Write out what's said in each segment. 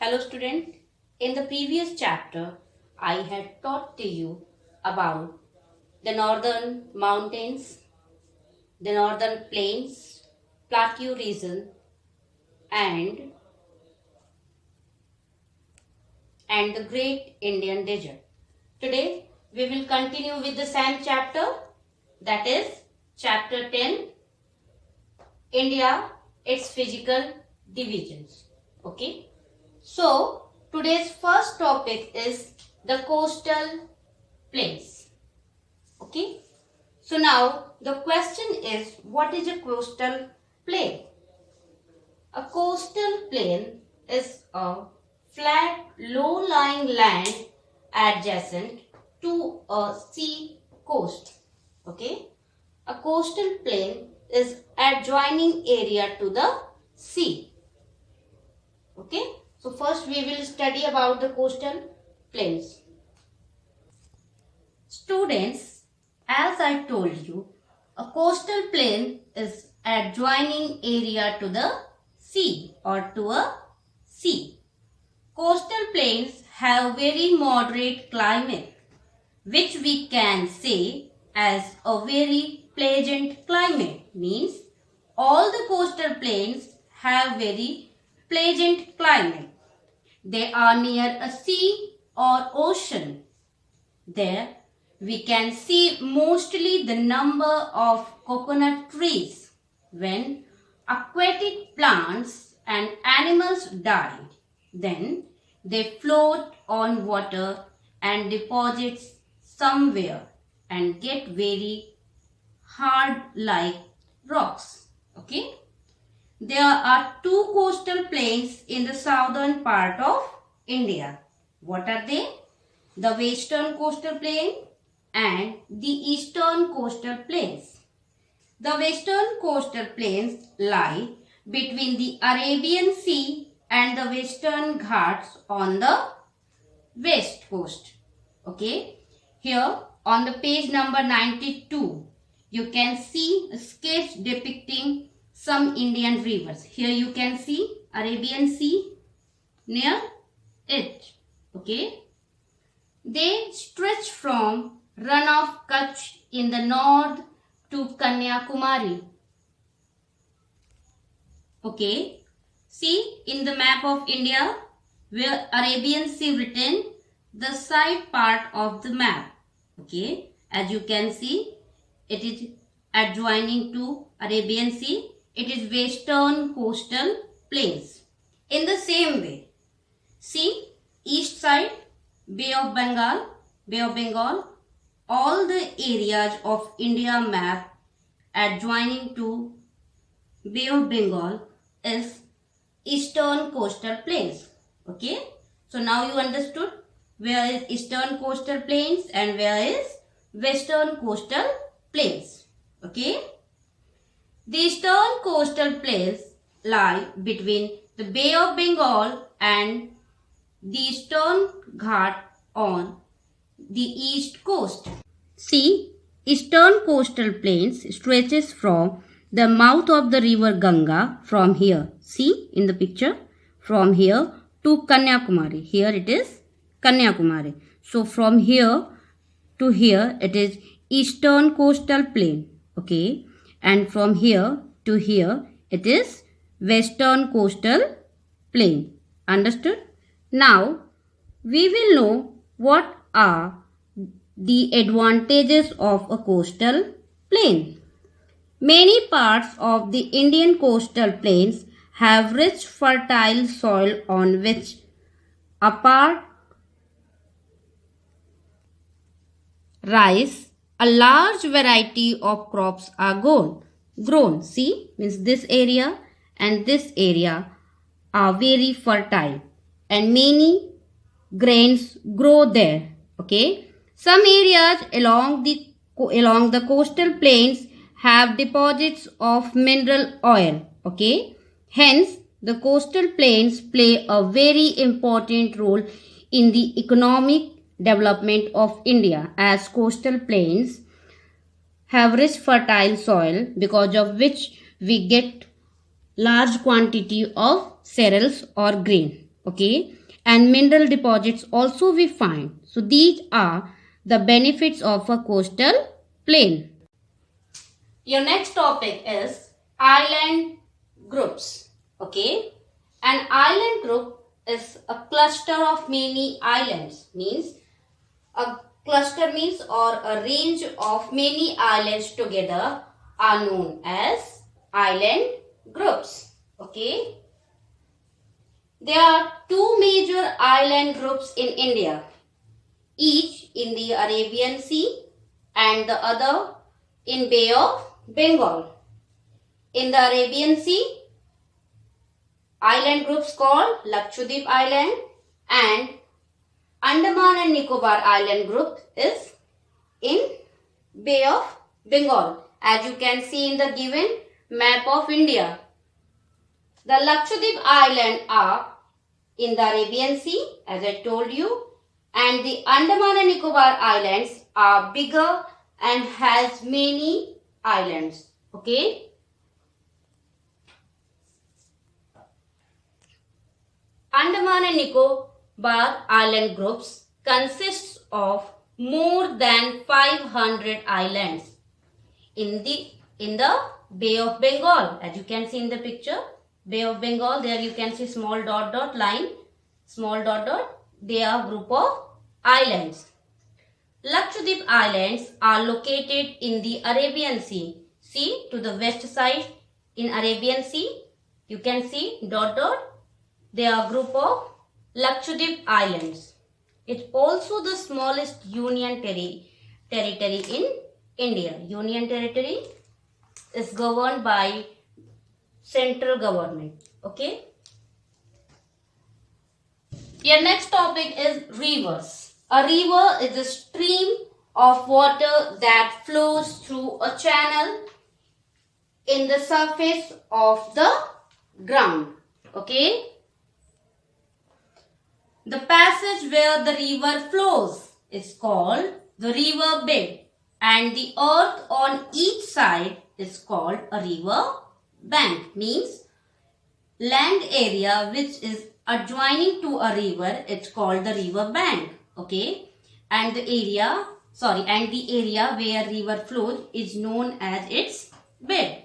Hello student, in the previous chapter I had taught to you about the northern mountains, the northern plains, plateau region and the great Indian desert. Today we will continue with the same chapter, that is chapter 10, India, its physical divisions. Okay. So, today's first topic is the coastal plains. Okay. So, now the question is, what is a coastal plain? A coastal plain is a flat, low-lying land adjacent to a sea coast. Okay. A coastal plain is adjoining area to the sea. Okay. So first we will study about the coastal plains. Students, as I told you, a coastal plain is adjoining area to the sea or to a sea. Coastal plains have very moderate climate, which we can say as a very pleasant climate. Means all the coastal plains have very pleasant climate. They are near a sea or ocean. There we can see mostly the number of coconut trees. When aquatic plants and animals die, then they float on water and deposit somewhere and get very hard like rocks. Okay. There are two coastal plains in the southern part of India. What are they? The western coastal plain and the eastern coastal plains. The western coastal plains lie between the Arabian Sea and the Western Ghats on the west coast. Okay. Here on the page number 92, you can see a sketch depicting some Indian rivers. Here you can see Arabian Sea near it. Okay. They stretch from Rann of Kutch in the north to Kanyakumari. Okay. See in the map of India where Arabian Sea written, the side part of the map. Okay. As you can see, it is adjoining to Arabian Sea. It is western coastal plains. In the same way, see east side, Bay of Bengal, all the areas of India map adjoining to Bay of Bengal is eastern coastal plains. Okay. So now you understood where is eastern coastal plains and where is western coastal plains. Okay. The eastern coastal plains lie between the Bay of Bengal and the Eastern Ghat on the east coast. See, eastern coastal plains stretches from the mouth of the river Ganga from here. See in the picture, from here to Kanyakumari. Here it is Kanyakumari. So from here to here it is eastern coastal plain. Okay. And from here to here it is western coastal plain. Understood? Now we will know what are the advantages of a coastal plain. Many parts of the Indian coastal plains have rich fertile soil on which apart rice, a large variety of crops are grown. See, means this area and this area are very fertile and many grains grow there. Okay. Some areas along the coastal plains have deposits of mineral oil. Okay. Hence, the coastal plains play a very important role in the economic development of India, as coastal plains have rich fertile soil because of which we get large quantity of cereals or grain. Okay, and mineral deposits also we find. So these are the benefits of a coastal plain. Your next topic is island groups. Okay, an island group is a cluster of many islands. Means a cluster means or a range of many islands together are known as island groups. Okay. There are two major island groups in India, each in the Arabian Sea and the other in Bay of Bengal. In the Arabian Sea, island groups called Lakshadweep Island and Andaman and Nicobar Island group is in Bay of Bengal. As you can see in the given map of India, the Lakshadweep Island are in the Arabian Sea, as I told you, and the Andaman and Nicobar Islands are bigger and has many islands. Okay. Andaman and Nicobar Island groups consists of more than 500 islands in the Bay of Bengal. As you can see in the picture, Bay of Bengal, there you can see small dot dot line, small dot dot, they are group of islands. Lakshadweep Islands are located in the Arabian Sea. See to the west side in Arabian Sea, you can see dot dot, they are group of Lakshadweep Islands. It's also the smallest union territory in India. Union territory is governed by central government. Okay. Your next topic is rivers. A river is a stream of water that flows through a channel in the surface of the ground. Okay. The passage where the river flows is called the river bed, and the earth on each side is called a river bank. Means land area which is adjoining to a river, it's called the river bank. Okay, and the area where river flows is known as its bed.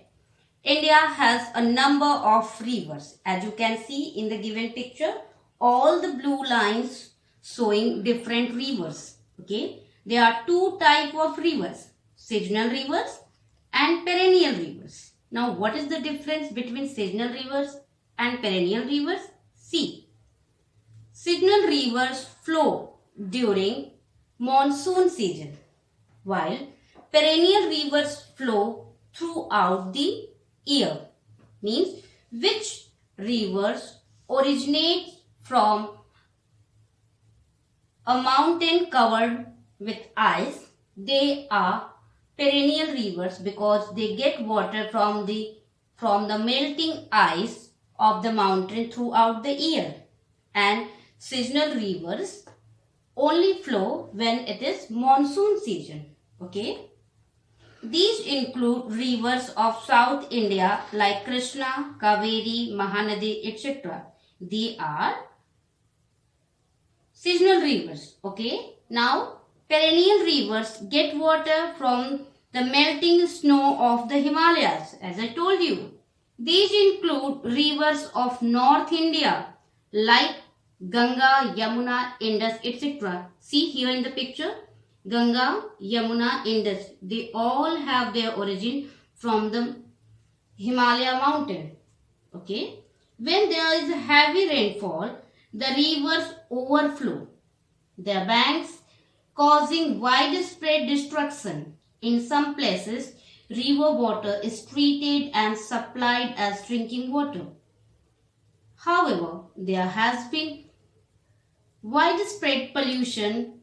India has a number of rivers. As you can see in the given picture, all the blue lines showing different rivers. Okay, there are two types of rivers, seasonal rivers and perennial rivers. Now, what is the difference between seasonal rivers and perennial rivers? See, seasonal rivers flow during monsoon season, while perennial rivers flow throughout the year. Means which rivers originate from a mountain covered with ice, they are perennial rivers because they get water from the melting ice of the mountain throughout the year, and seasonal rivers only flow when it is monsoon season. Okay, these include rivers of South India like Krishna, Kaveri, Mahanadi, etc. They are seasonal rivers. Okay, now perennial rivers get water from the melting snow of the Himalayas, as I told you. These include rivers of North India like Ganga, Yamuna, Indus, etc. See here in the picture, Ganga, Yamuna, Indus, they all have their origin from the Himalaya mountain. Okay, when there is heavy rainfall, the rivers overflow their banks, causing widespread destruction. In some places, river water is treated and supplied as drinking water. However, there has been widespread pollution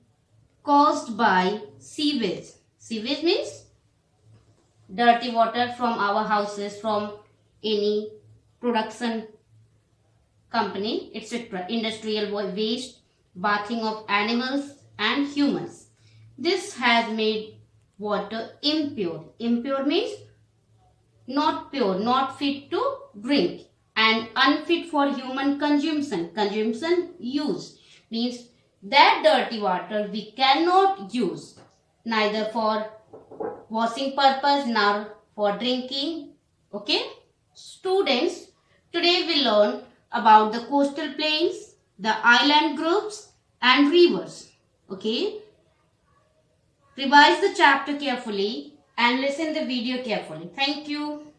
caused by sewage. Sewage means dirty water from our houses, from any production company, etc. Industrial waste, bathing of animals and humans. This has made water impure. Impure means not pure, not fit to drink. and unfit for human consumption. Consumption, use, means that dirty water we cannot use neither for washing purpose nor for drinking. Okay, students, today we learn about the coastal plains, the island groups and rivers. Okay, revise the chapter carefully and listen the video carefully. Thank you.